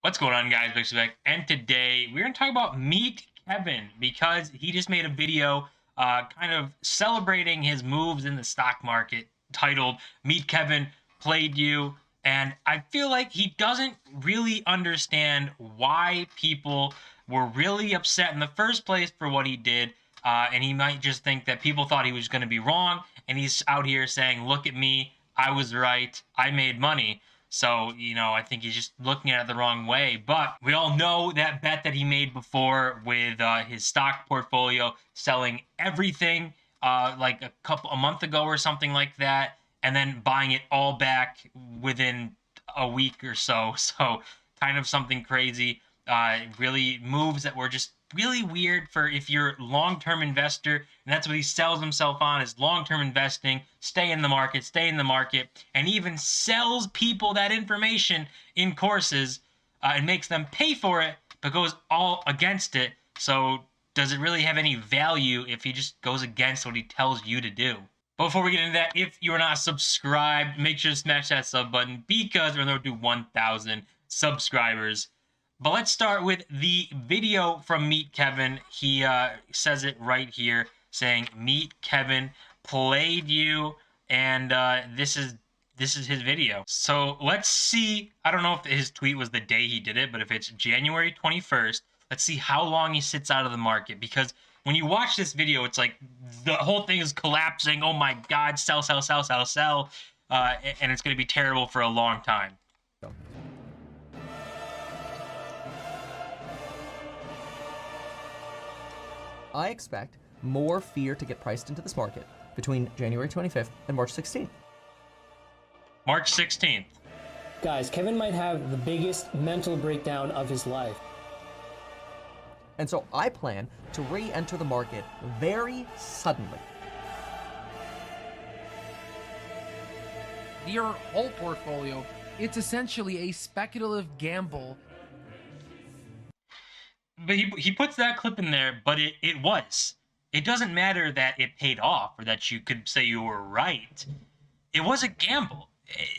What's going on, guys? Bexio, and today we're going to talk about Meet Kevin because he just made a video kind of celebrating his moves in the stock market titled Meet Kevin Played You. And I feel like he doesn't really understand why people were really upset in the first place for what he did. And he might just think that people thought he was going to be wrong. And he's out here saying, look at me, I was right, I made money. So, I think he's just looking at it the wrong way. But we all know that bet that he made before with his stock portfolio, selling everything like a month ago or something like that, and then buying it all back within a week or so. So kind of something crazy. Really moves that were just really weird for if you're a long-term investor, and that's what he sells himself on, is long-term investing. Stay in the market, and even sells people that information in courses and makes them pay for it, but goes all against it. So does it really have any value if he just goes against what he tells you to do? But before we get into that, if you are not subscribed, make sure to smash that sub button because we're going to do 1,000 subscribers. But let's start with the video from Meet Kevin. He says it right here, saying Meet Kevin played you, and this is his video. So let's see. I don't know if his tweet was the day he did it, but if it's January 21st, let's see how long he sits out of the market. Because when you watch this video, it's like the whole thing is collapsing. Oh my God, sell, sell, sell, sell, sell. And it's going to be terrible for a long time. I expect more fear to get priced into this market between January 25th and March 16th. March 16th. Guys, Kevin might have the biggest mental breakdown of his life. And so I plan to re-enter the market very suddenly. Your whole portfolio, it's essentially a speculative gamble. But he puts that clip in there, but it was. It doesn't matter that it paid off or that you could say you were right. It was a gamble.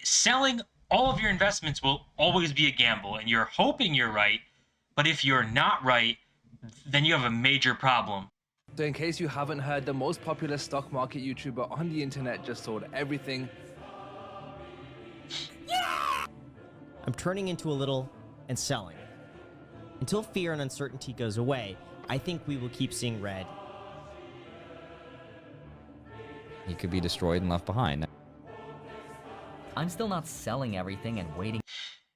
Selling all of your investments will always be a gamble, and you're hoping you're right, but if you're not right, then you have a major problem. So in case you haven't heard, the most popular stock market YouTuber on the internet just sold everything. I'm turning into a little and selling. Until fear and uncertainty goes away, I think we will keep seeing red. He could be destroyed and left behind. I'm still not selling everything and waiting.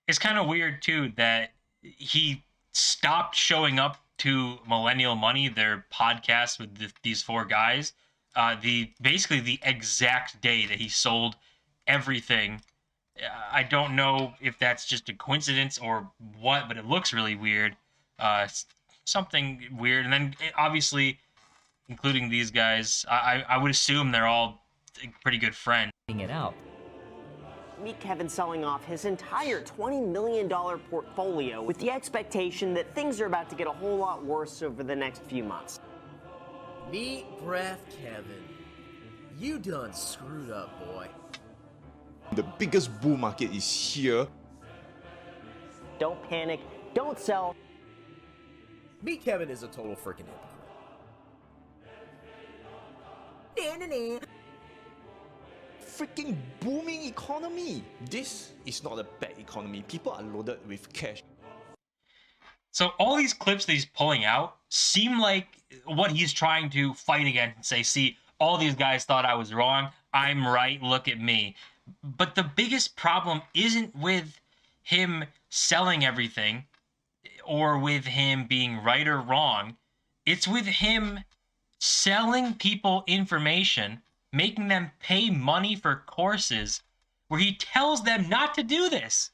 It's kind of weird, too, that he stopped showing up to Millennial Money, their podcast with these four guys, basically the exact day that he sold everything. I don't know if that's just a coincidence or what, but it looks really weird. Something weird. And then, obviously, including these guys, I would assume they're all pretty good friends. It out. Meet Kevin selling off his entire $20 million portfolio with the expectation that things are about to get a whole lot worse over the next few months. Meet Breath Kevin. You done screwed up, boy. The biggest bull market is here. Don't panic. Don't sell. Meet Kevin is a total freaking hypocrite. Freaking booming economy. This is not a bad economy. People are loaded with cash. So all these clips that he's pulling out seem like what he's trying to fight against and say, see, all these guys thought I was wrong. I'm right. Look at me. But the biggest problem isn't with him selling everything or with him being right or wrong. It's with him selling people information, making them pay money for courses where he tells them not to do this.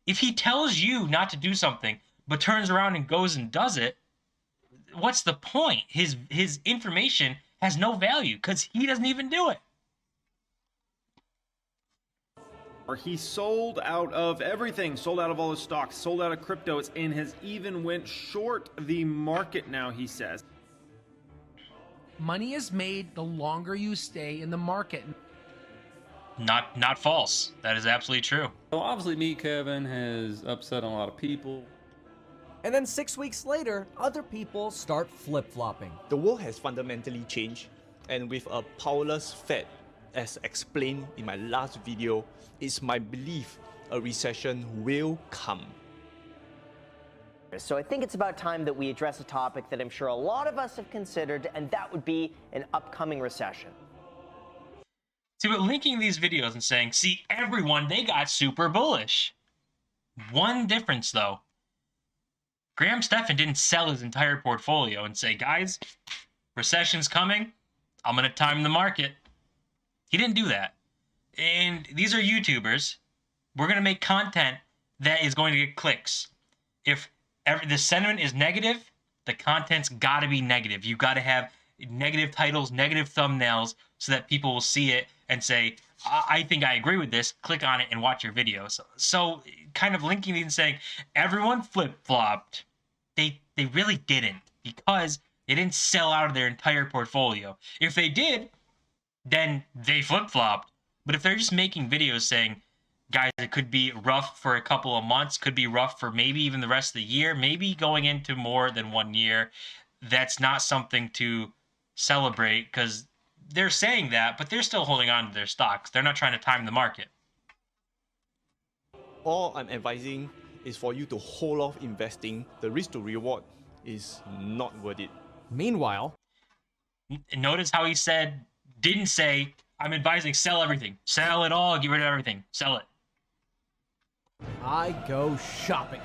If he tells you not to do something, but turns around and goes and does it, what's the point? His information has no value because he doesn't even do it. He sold out of everything, sold out of all his stocks, sold out of cryptos, and has even went short the market now, he says. Money is made the longer you stay in the market. not false. That is absolutely true. So obviously, Meet Kevin has upset a lot of people. And then 6 weeks later, other people start flip-flopping. The world has fundamentally changed, and with a powerless Fed, as explained in my last video, it's my belief a recession will come. So I think it's about time that we address a topic that I'm sure a lot of us have considered, and that would be an upcoming recession. See, but linking these videos and saying, see, everyone, they got super bullish. One difference, though. Graham Stephan didn't sell his entire portfolio and say, guys, recession's coming. I'm going to time the market. He didn't do that. And these are YouTubers. We're going to make content that is going to get clicks. If the sentiment is negative, the content's got to be negative. You've got to have negative titles, negative thumbnails, so that people will see it and say, I think I agree with this. Click on it and watch your video. So kind of linking these and saying, everyone flip-flopped. They really didn't, because they didn't sell out of their entire portfolio. If they did, then they flip-flopped. But if they're just making videos saying, guys, it could be rough for a couple of months, could be rough for maybe even the rest of the year, maybe going into more than 1 year, that's not something to celebrate, because they're saying that, but they're still holding on to their stocks. They're not trying to time the market. All I'm advising is for you to hold off investing. The risk to reward is not worth it. Meanwhile, notice how he didn't say, I'm advising sell everything. Sell it all, get rid of everything. Sell it. I go shopping.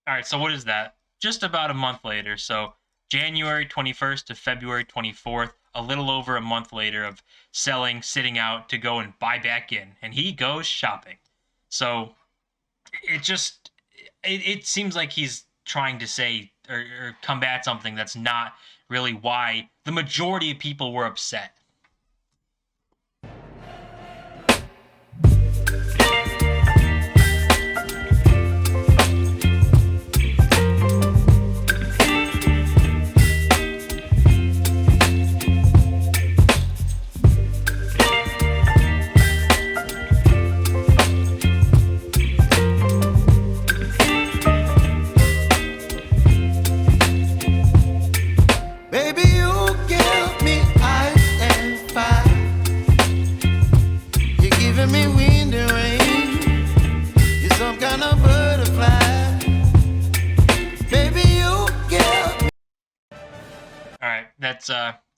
All right, so what is that? Just about a month later. So January 21st to February 24th, a little over a month later of selling, sitting out to go and buy back in. And he goes shopping. So it seems like he's trying to say or combat something that's not really why the majority of people were upset.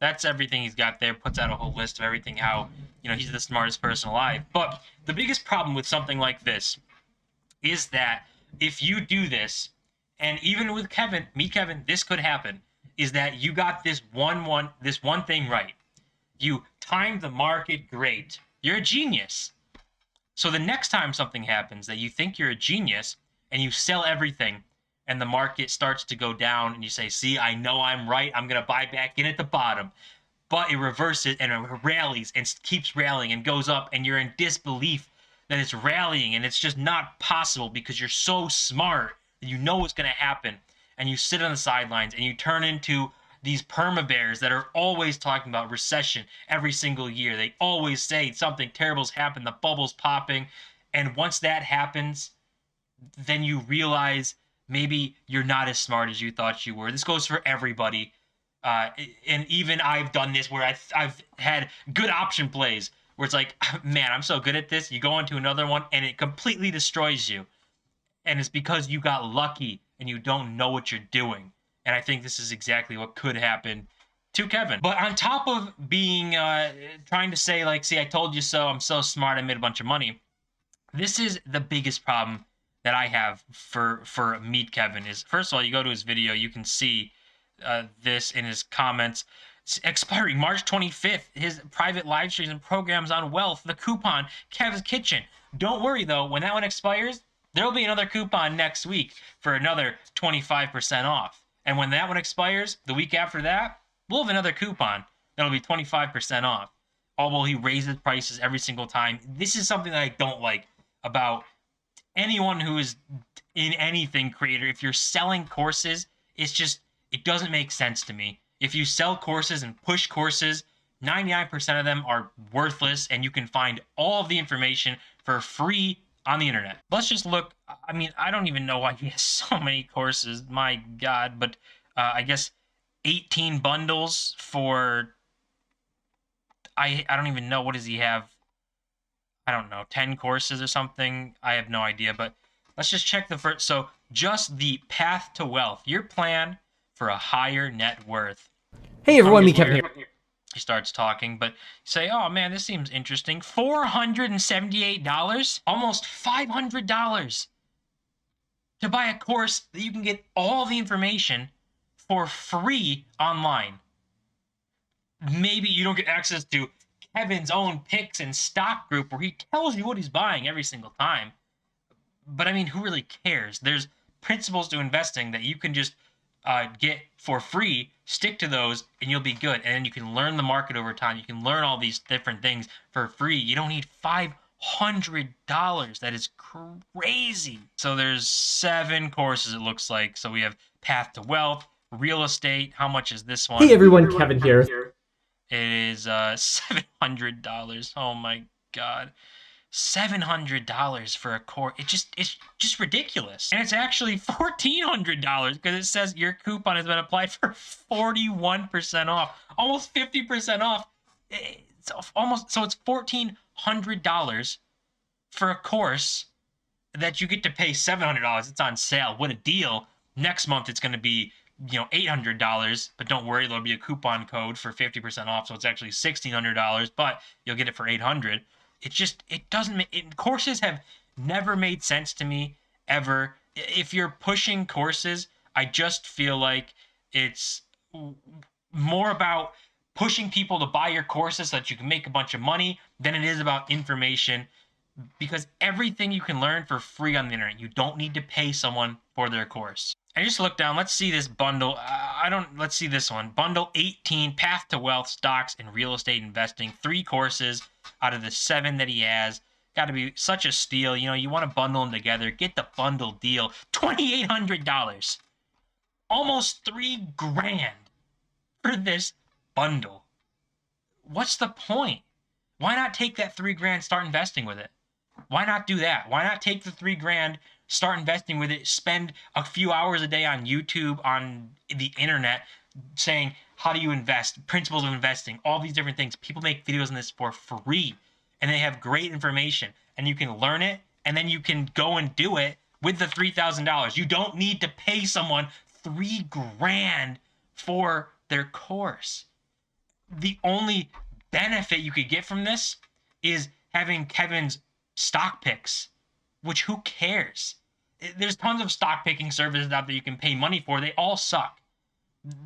That's everything he's got there. Puts out a whole list of everything, how, he's the smartest person alive. But the biggest problem with something like this is that if you do this, and even with Meet Kevin, this could happen, is that you got this one thing right. You timed the market great. You're a genius. So the next time something happens that you think you're a genius and you sell everything, and the market starts to go down, and you say, see, I know I'm right, I'm going to buy back in at the bottom. But it reverses, and it rallies, and keeps rallying, and goes up, and you're in disbelief that it's rallying, and it's just not possible because you're so smart that you know what's going to happen, and you sit on the sidelines, and you turn into these perma-bears that are always talking about recession every single year. They always say something terrible's happened, the bubble's popping, and once that happens, then you realize maybe you're not as smart as you thought you were. This goes for everybody. And even I've done this where I've had good option plays where it's like, man, I'm so good at this. You go into another one and it completely destroys you. And it's because you got lucky and you don't know what you're doing. And I think this is exactly what could happen to Kevin. But on top of being, trying to say like, see, I told you so, I'm so smart, I made a bunch of money. This is the biggest problem that I have for Meet Kevin is, first of all, you go to his video, you can see this in his comments. It's expiring March 25th, his private live streams and programs on wealth, the coupon, Kev's Kitchen. Don't worry, though, when that one expires, there will be another coupon next week for another 25% off. And when that one expires, the week after that, we'll have another coupon that'll be 25% off. Although he raises prices every single time. This is something that I don't like about anyone who is in anything creator. If you're selling courses, it doesn't make sense to me. If you sell courses and push courses, 99% of them are worthless, and you can find all of the information for free on the internet. Let's just look. I mean, I don't even know why he has so many courses. My God. But I guess 18 bundles for, I don't even know. What does he have? I don't know, 10 courses or something. I have no idea. But let's just check the first. So just the path to wealth, your plan for a higher net worth. Hey everyone, me Kevin here. He starts talking, but you say, oh man, this seems interesting. $478, almost $500 to buy a course that you can get all the information for free online. Maybe you don't get access to Kevin's own picks and stock group where he tells you what he's buying every single time. But I mean, who really cares? There's principles to investing that you can just get for free, stick to those, and you'll be good. And then you can learn the market over time. You can learn all these different things for free. You don't need $500. That is crazy. So there's 7 courses, it looks like. So we have Path to Wealth, Real Estate. How much is this one? Hey everyone, Kevin here. It is $700. Oh my God. $700 for a course. It's just ridiculous. And it's actually $1,400 because it says your coupon has been applied for 41% off, almost 50% off. It's almost, so it's $1,400 for a course that you get to pay $700. It's on sale. What a deal. Next month it's going to be, you know, $800, but don't worry, there'll be a coupon code for 50% off, so it's actually $1,600, but you'll get it for $800. It doesn't make, courses have never made sense to me, ever. If you're pushing courses, I just feel like it's more about pushing people to buy your courses so that you can make a bunch of money than it is about information, because everything you can learn for free on the internet. You don't need to pay someone for their course. I just looked down. Let's see this bundle. Let's see this one. Bundle 18, Path to Wealth, Stocks, and Real Estate Investing. 3 courses out of the 7 that he has. Got to be such a steal. You know, you want to bundle them together. Get the bundle deal. $2,800. Almost $3,000 for this bundle. What's the point? Why not take that $3,000, start investing with it? Why not do that? Why not take the $3,000, start investing with it, spend a few hours a day on YouTube, on the internet, saying, how do you invest, principles of investing, all these different things. People make videos on this for free, and they have great information, and you can learn it, and then you can go and do it with the $3,000. You don't need to pay someone $3,000 for their course. The only benefit you could get from this is having Kevin's stock picks, which who cares? There's tons of stock picking services out there you can pay money for. They all suck.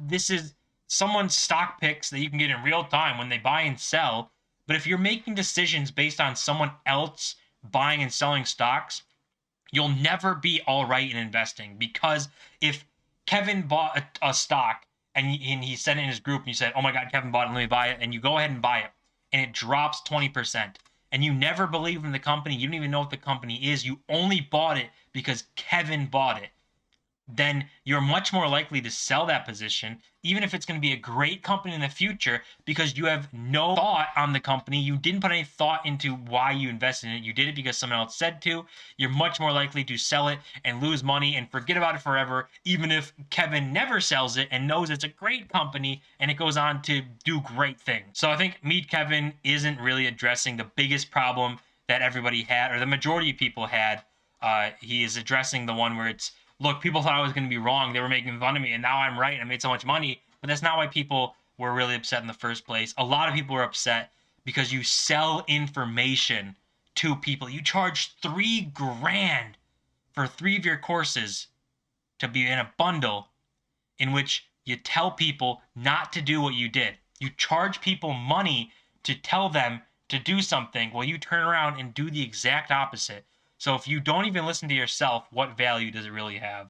This is someone's stock picks that you can get in real time when they buy and sell. But if you're making decisions based on someone else buying and selling stocks, you'll never be all right in investing. Because if Kevin bought a stock and he said it in his group and you said, oh my God, Kevin bought it, let me buy it, and you go ahead and buy it, and it drops 20%, and you never believe in the company, you don't even know what the company is, you only bought it because Kevin bought it, then you're much more likely to sell that position, even if it's going to be a great company in the future, because you have no thought on the company. You didn't put any thought into why you invested in it. You did it because someone else said to. You're much more likely to sell it and lose money and forget about it forever, even if Kevin never sells it and knows it's a great company and it goes on to do great things. So I think Meet Kevin isn't really addressing the biggest problem that everybody had, or the majority of people had. He is addressing the one where it's, look, people thought I was going to be wrong. They were making fun of me, and now I'm right. I made so much money. But that's not why people were really upset in the first place. A lot of people were upset because you sell information to people. You charge $3,000 for 3 of your courses to be in a bundle in which you tell people not to do what you did. You charge people money to tell them to do something while you turn around and do the exact opposite. So if you don't even listen to yourself, what value does it really have?